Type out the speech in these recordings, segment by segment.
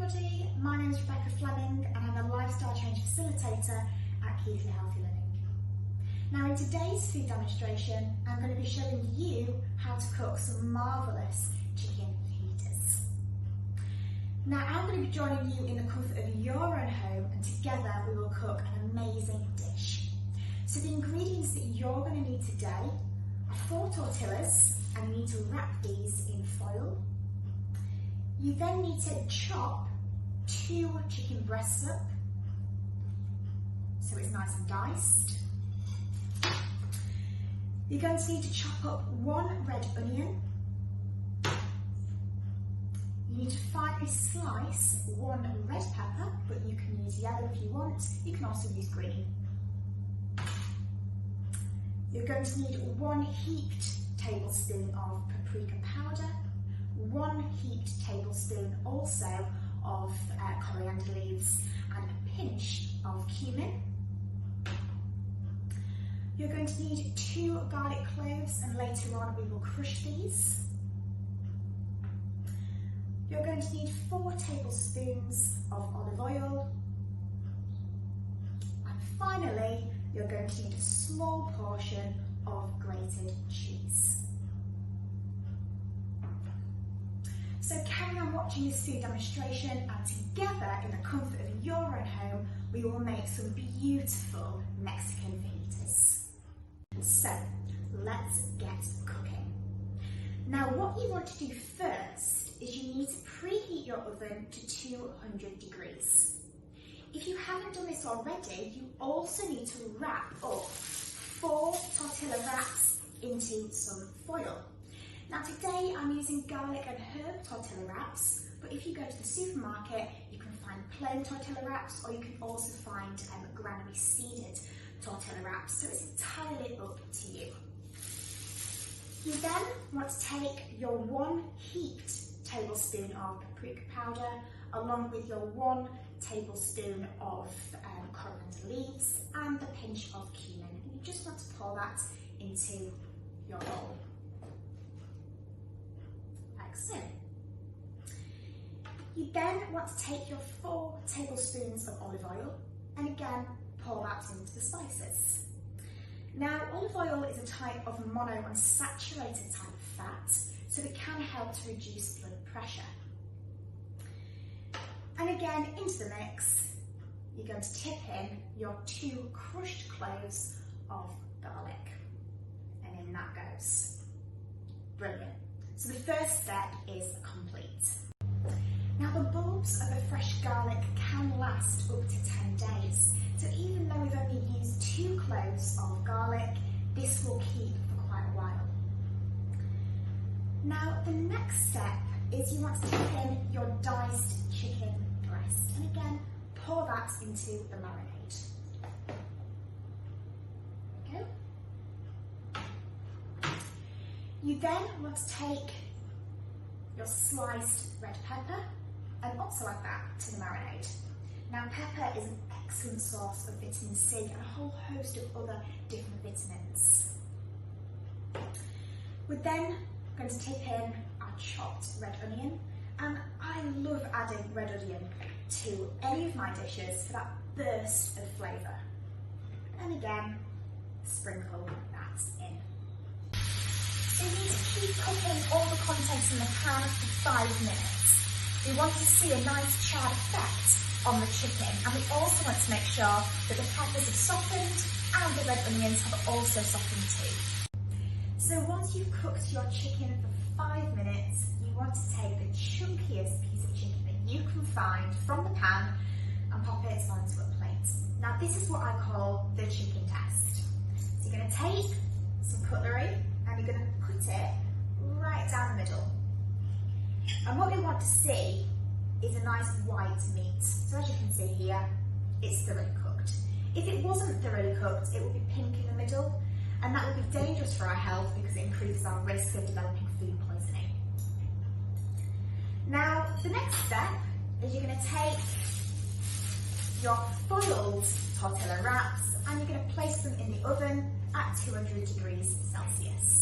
everybody, my name is Rebecca Fleming and I'm a lifestyle change facilitator at Keith Healthy Living. Now in today's food demonstration I'm going to be showing you how to cook some marvellous chicken fajitas. Now I'm going to be joining you in the comfort of your own home and together we will cook an amazing dish. So the ingredients that you're going to need today are 4 tortillas and you need to wrap these in foil. You then need to chop 2 chicken breasts up, so it's nice and diced. You're going to need to chop up 1 red onion. You need to finely slice 1 red pepper, but you can use yellow if you want. You can also use green. You're going to need 1 heaped tablespoon of paprika powder, 1 heaped tablespoon also of coriander leaves and a pinch of cumin. You're going to need 2 garlic cloves and later on we will crush these. You're going to need 4 tablespoons of olive oil. And finally, you're going to need a small portion of grated cheese. So carry on watching this food demonstration and together in the comfort of your own home we will make some beautiful Mexican fajitas. So let's get cooking. Now what you want to do first is you need to preheat your oven to 200 degrees. If you haven't done this already, you also need to wrap up 4 tortilla wraps into some foil. Now today I'm using garlic and herb tortilla wraps, but if you go to the supermarket you can find plain tortilla wraps or you can also find granary seeded tortilla wraps, so it's entirely up to you. You then want to take your 1 heaped tablespoon of paprika powder along with your 1 tablespoon of coriander leaves and a pinch of cumin, and you just want to pour that into your bowl. So, you then want to take your 4 tablespoons of olive oil and again pour that into the spices. Now olive oil is a type of monounsaturated type of fat, so it can help to reduce blood pressure. And again into the mix you're going to tip in your 2 crushed cloves of garlic, and in that goes. Brilliant. So the first step is complete. Now the bulbs of a fresh garlic can last up to 10 days. So even though we've only used 2 cloves of garlic, this will keep for quite a while. Now the next step is you want to dip in your diced chicken breast. And again, pour that into the marinade. There we go. You then want to take your sliced red pepper and also add that to the marinade. Now pepper is an excellent source of vitamin C and a whole host of other different vitamins. We're then going to tip in our chopped red onion, and I love adding red onion to any of my dishes for that burst of flavour. And again, sprinkle that in. So you need to keep cooking all the contents in the pan for 5 minutes. We want to see a nice charred effect on the chicken, and we also want to make sure that the peppers have softened and the red onions have also softened too. So once you've cooked your chicken for 5 minutes, you want to take the chunkiest piece of chicken that you can find from the pan and pop it onto a plate. Now this is what I call the chicken test. So you're going to take some cutlery and you're going to put it right down the middle. And what we want to see is a nice white meat. So as you can see here, it's thoroughly cooked. If it wasn't thoroughly cooked, it would be pink in the middle, and that would be dangerous for our health because it increases our risk of developing food poisoning. Now, the next step is you're going to take your foiled tortilla wraps and you're going to place them in the oven at 200 degrees Celsius.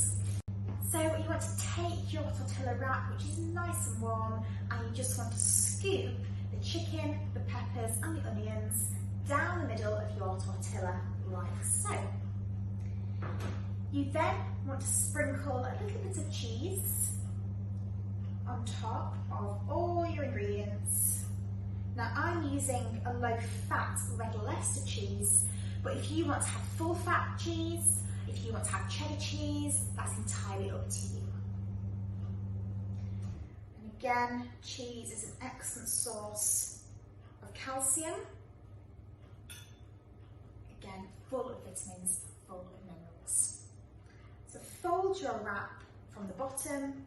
So you want to take your tortilla wrap, which is nice and warm, and you just want to scoop the chicken, the peppers and the onions down the middle of your tortilla like so. You then want to sprinkle a little bit of cheese on top of all your ingredients. Now I'm using a low-fat red Leicester cheese, but if you want to have full-fat cheese, if you want to have cheddar cheese, that's entirely up to you. And again, cheese is an excellent source of calcium. Again, full of vitamins, full of minerals. So fold your wrap from the bottom,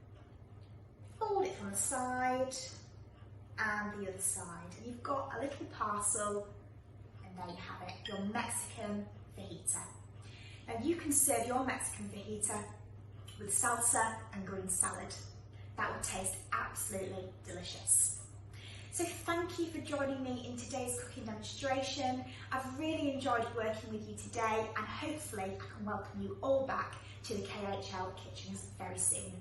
fold it from the side and the other side. And you've got a little parcel, and there you have it, your Mexican fajita. Now you can serve your Mexican fajita with salsa and green salad. That will taste absolutely delicious. So thank you for joining me in today's cooking demonstration. I've really enjoyed working with you today, and hopefully I can welcome you all back to the KHL kitchens very soon.